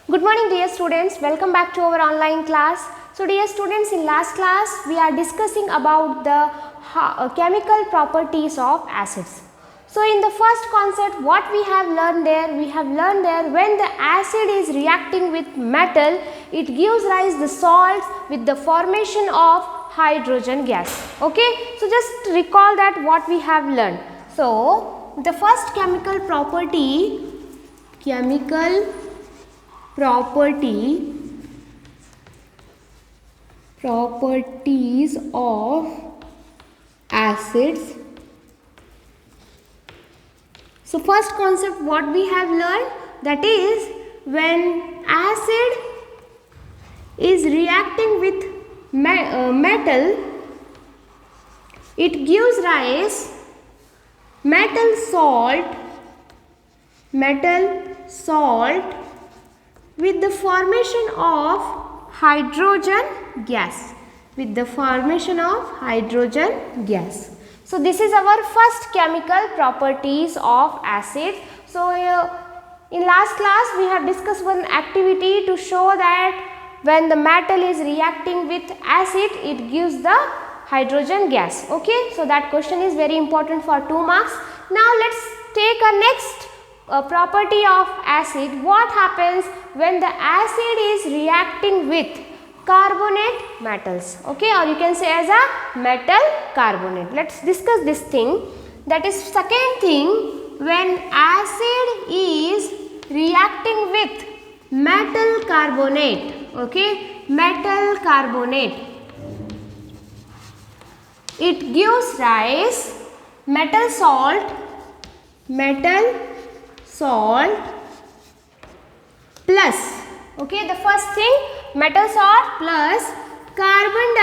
Good morning dear students, welcome back to our online class. So dear students, in last class we are discussing about the chemical properties of acids. So in the first concept what we have learned there, when the acid is reacting with metal, it gives rise the salts with the formation of hydrogen gas. Okay, so just recall that what we have learned. So the first chemical property properties of acids. So first concept what we have learned, that is when acid is reacting with metal, it gives rise metal salt with the formation of hydrogen gas. So this is our first chemical properties of acid. So in last class we have discussed one activity to show that when the metal is reacting with acid, it gives the hydrogen gas. Okay, so that question is very important for 2 marks. Now let's take a next property of acid. What happens when the acid is reacting with carbonate metals? Okay, or you can say as a metal carbonate. Let's discuss this thing. That is second thing, when acid is reacting with metal carbonate. Okay, metal carbonate, it gives rise metal salt plus, okay, the first thing, metal salt plus carbon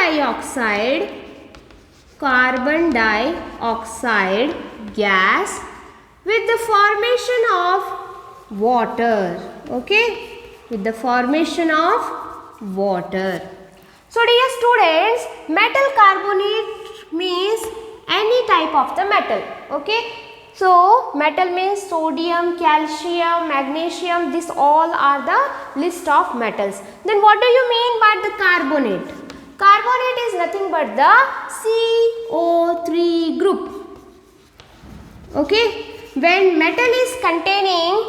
dioxide gas with the formation of water. Okay, with the formation of water. So dear students, metal carbonate means any type of the metal. Okay, so metal means sodium, calcium, magnesium, this all are the list of metals. Then what do you mean by the carbonate? Carbonate is nothing but the CO3 group. Okay, when metal is containing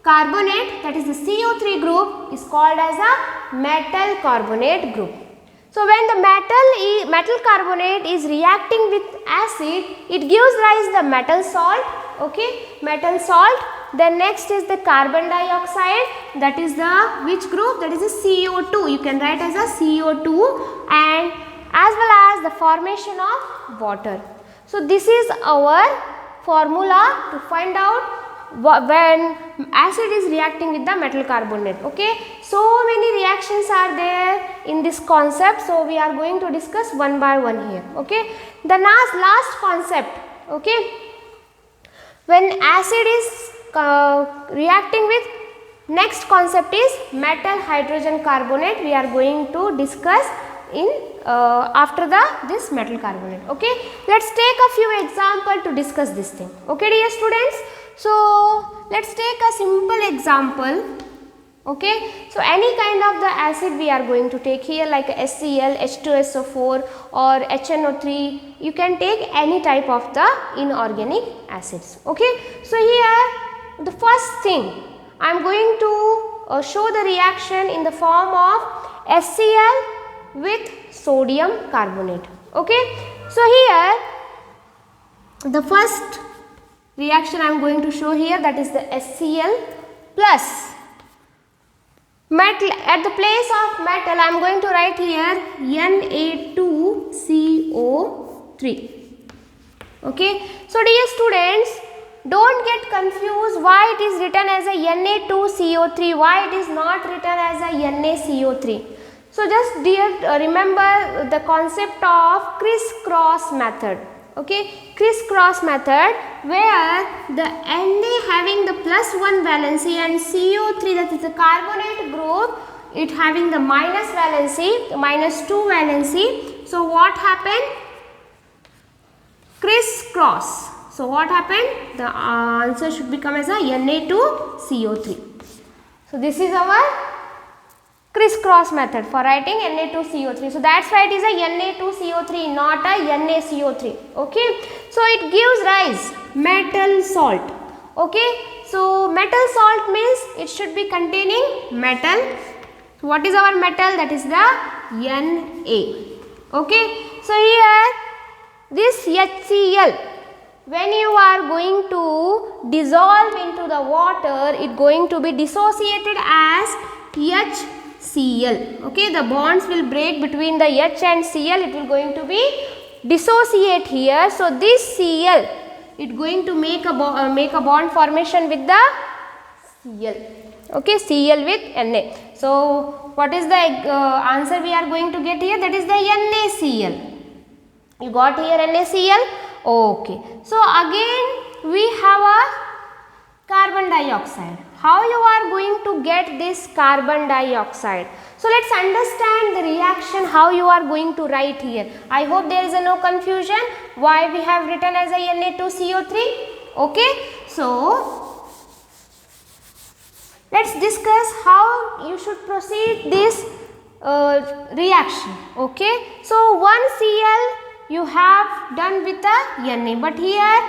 carbonate, that is the CO3 group, is called as a metal carbonate group. So when the metal carbonate is reacting with acid, it gives rise the metal salt. Okay, metal salt. Then next is the carbon dioxide, that is the which group? That is the CO2. You can write as a CO2, and as well as the formation of water. So this is our formula to find out when acid is reacting with the metal carbonate. Okay, so many reactions are there in this concept, so we are going to discuss one by one here. Okay, the last concept. Okay, when acid is reacting with, next concept is metal hydrogen carbonate. We are going to discuss in after this metal carbonate. Okay, let's take a few examples to discuss this thing. Okay dear students, so let's take a simple example. Okay, so any kind of the acid we are going to take here, like HCl, H2SO4 or HNO3. You can take any type of the inorganic acids. Okay, so here the first thing I am going to show the reaction in the form of HCl with sodium carbonate. Okay, so here the first reaction I am going to show here, that is the HCl plus metal. At the place of metal I am going to write here Na2CO3. Okay, so dear students, don't get confused why it is written as a Na2CO3, why it is not written as a NaCO3. So just remember the concept of crisscross method. Okay, crisscross method, where the Na having the +1 valency and CO3, that is the carbonate group, it having the minus valency, -2 valency. So what happened? Crisscross. So what happened? The answer should become as a Na2CO3. So this is our crisscross method for writing Na2CO3. So that's why it is a Na2CO3, not a NaCO3. Okay. So it gives rise metal salt. Okay. So metal salt means it should be containing metal. So what is our metal? That is the Na. Okay. So here this HCl, when you are going to dissolve into the water, it going to be dissociated as HCl. Okay, the bonds will break between the H and Cl. It will going to be dissociate here. So this Cl, it going to make a bond formation with the Cl. Okay, Cl with Na. So what is the answer we are going to get here? That is the NaCl. You got here NaCl? Okay. So again we have a carbon dioxide. How you are going to get this carbon dioxide? So let's understand the reaction, how you are going to write here. I hope there is no confusion why we have written as a Na2CO3. Okay. So let's discuss how you should proceed this reaction. Okay. So one Cl you have done with the Na, but here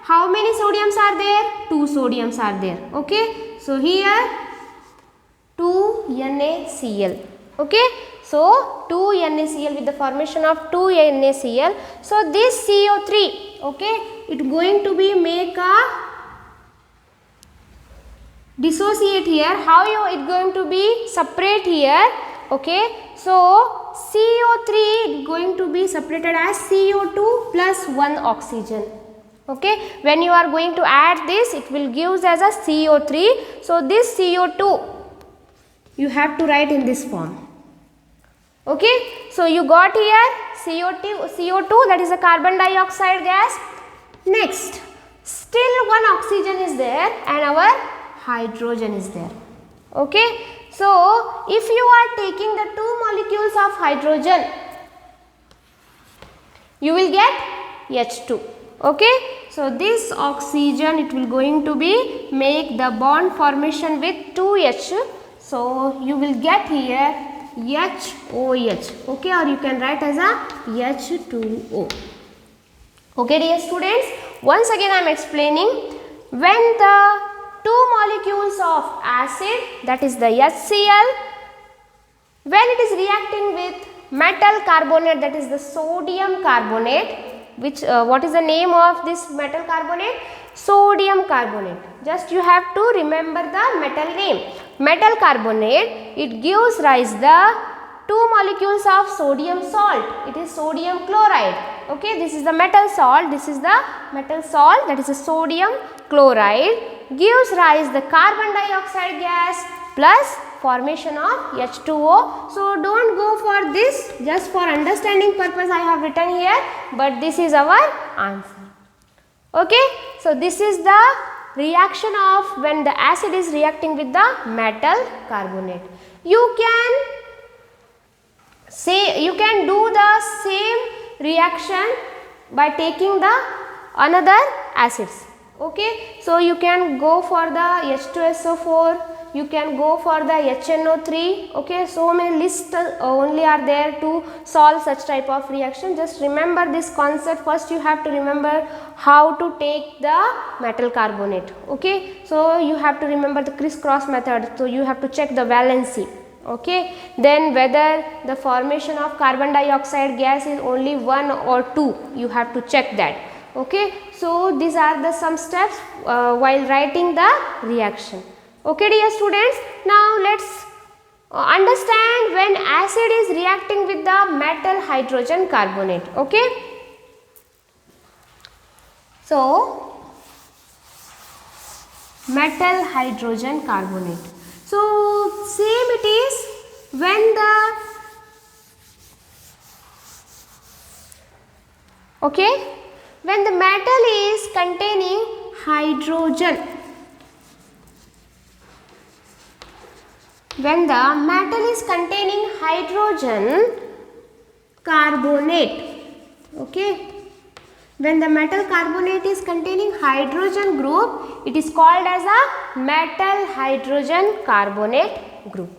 how many sodiums are there? 2 sodiums are there. Okay. So here 2 NaCl. Okay. So 2 NaCl with the formation of 2 NaCl. So this CO3, okay, it going to be make a dissociate here. How you it going to be separate here? Okay. So CO3 is going to be separated as CO2 plus 1 oxygen. Okay. When you are going to add this, it will give as a CO3. So this CO2 you have to write in this form. Okay. So you got here CO2, that is a carbon dioxide gas. Next, still one oxygen is there and our hydrogen is there. Okay. So if you are taking the 2 molecules of hydrogen, you will get H2. Okay. So this oxygen, it will going to be make the bond formation with 2H. So you will get here HOH. Okay, or you can write as a H2O. Okay, dear students, once again I am explaining. When the 2 molecules of acid, that is the HCl, when it is reacting with metal carbonate, that is the sodium carbonate, which what is the name of this metal carbonate? Sodium carbonate. Just you have to remember the metal name. Metal carbonate, it gives rise the 2 molecules of sodium salt. It is sodium chloride. Okay, this is the metal salt. This is the metal salt, that is a sodium chloride. Gives rise the carbon dioxide gas plus formation of H2O. So don't go for this, just for understanding purpose I have written here, but this is our answer. Okay. So this is the reaction of when the acid is reacting with the metal carbonate. You can do the same reaction by taking the another acids. Okay. So you can go for the H2SO4, you can go for the HNO3. Okay. So many lists only are there to solve such type of reaction. Just remember this concept. First you have to remember how to take the metal carbonate. Okay. So you have to remember the crisscross method. So you have to check the valency. Okay. Then whether the formation of carbon dioxide gas is only 1 or 2, you have to check that. Okay. So these are the some steps while writing the reaction. Okay, dear students. Now let's understand when acid is reacting with the metal hydrogen carbonate. Okay. So metal hydrogen carbonate. So same it is when the when the metal is containing hydrogen, when the metal is containing hydrogen carbonate, okay, When the metal carbonate is containing hydrogen group, it is called as a metal hydrogen carbonate group.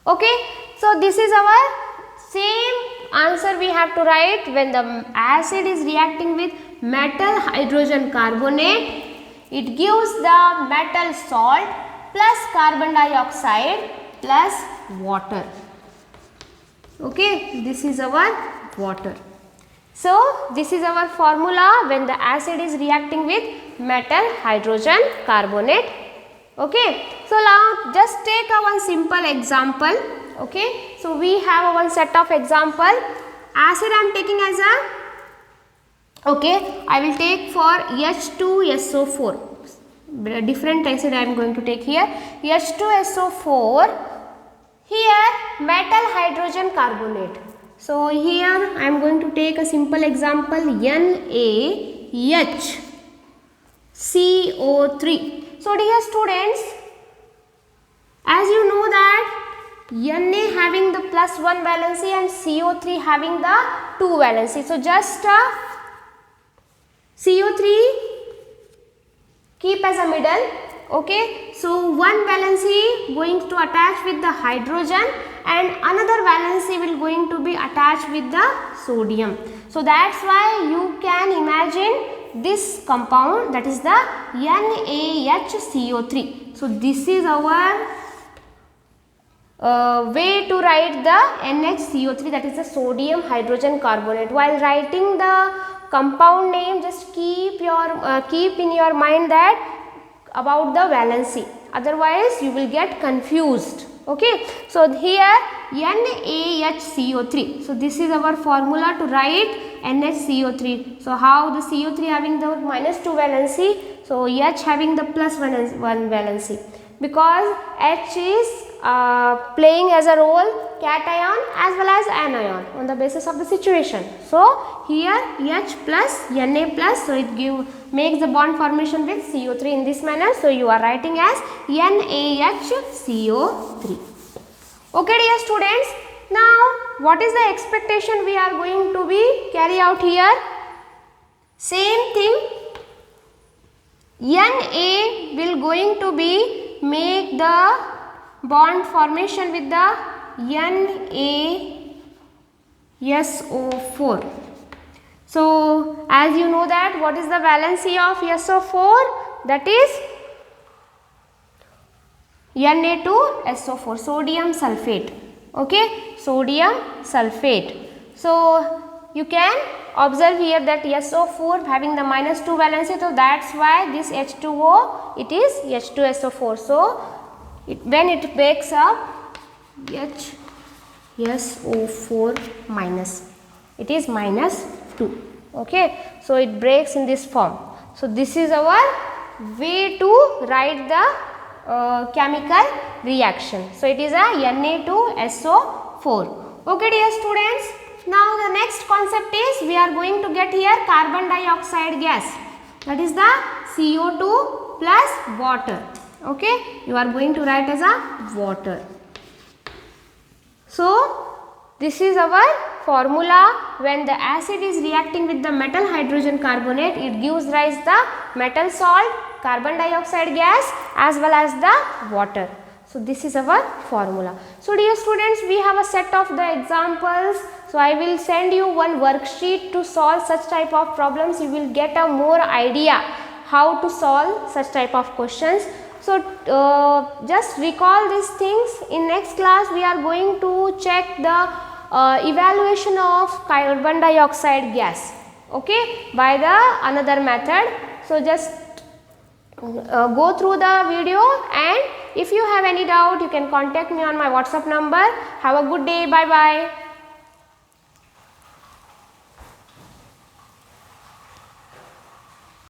Okay, so this is our same answer we have to write. When the acid is reacting with metal hydrogen carbonate, it gives the metal salt plus carbon dioxide plus water. Okay, this is our water. So this is our formula when the acid is reacting with metal hydrogen carbonate. Okay, so now just take a one simple example. Okay, so we have one set of example. Acid I am taking as a, okay, I will take for H2SO4. Different acid I am going to take here. H2SO4. Here metal hydrogen carbonate. So here I am going to take a simple example, NaHCO3. So dear students, as you know that Na having the +1 valency and CO3 having the 2 valency. So just CO3 keep as a middle. Okay, so one valency going to attach with the hydrogen and another valency will going to be attached with the sodium. So that's why you can imagine this compound, that is the NaHCO3. So this is our way to write the NHCO3, that is the sodium hydrogen carbonate. While writing the compound name, just keep in your mind that about the valency, otherwise you will get confused. Okay, so here NaHCO3. So this is our formula to write NHCO3. So how the CO3 having the -2 valency, so H having the +1 valency, because H is playing as a role cation as well as anion on the basis of the situation. So here H plus Na plus, so it makes the bond formation with CO3 in this manner. So you are writing as NaHCO3. Okay dear students, now what is the expectation we are going to be carry out here? Same thing, Na will going to be make the bond formation with the NaSO4. So as you know that what is the valency of SO4, that is Na2SO4, sodium sulfate. Okay, sodium sulfate. So you can observe here that SO4 having the -2 valency, so that's why this H2O, it is H2SO4. So when it breaks up, HSO4 minus, it is -2. Okay, so it breaks in this form. So this is our way to write the chemical reaction. So it is a Na2SO4. Okay dear students, now the next concept is we are going to get here carbon dioxide gas, that is the CO2 plus water. Okay, you are going to write as a water. So this is our formula. When the acid is reacting with the metal hydrogen carbonate, it gives rise the metal salt, carbon dioxide gas as well as the water. So this is our formula. So dear students, we have a set of the examples. So I will send you one worksheet to solve such type of problems. You will get a more idea how to solve such type of questions. So just recall these things. In next class we are going to check the evaluation of carbon dioxide gas, okay, by the another method. So just go through the video, and if you have any doubt you can contact me on my WhatsApp number. Have a good day. Bye bye.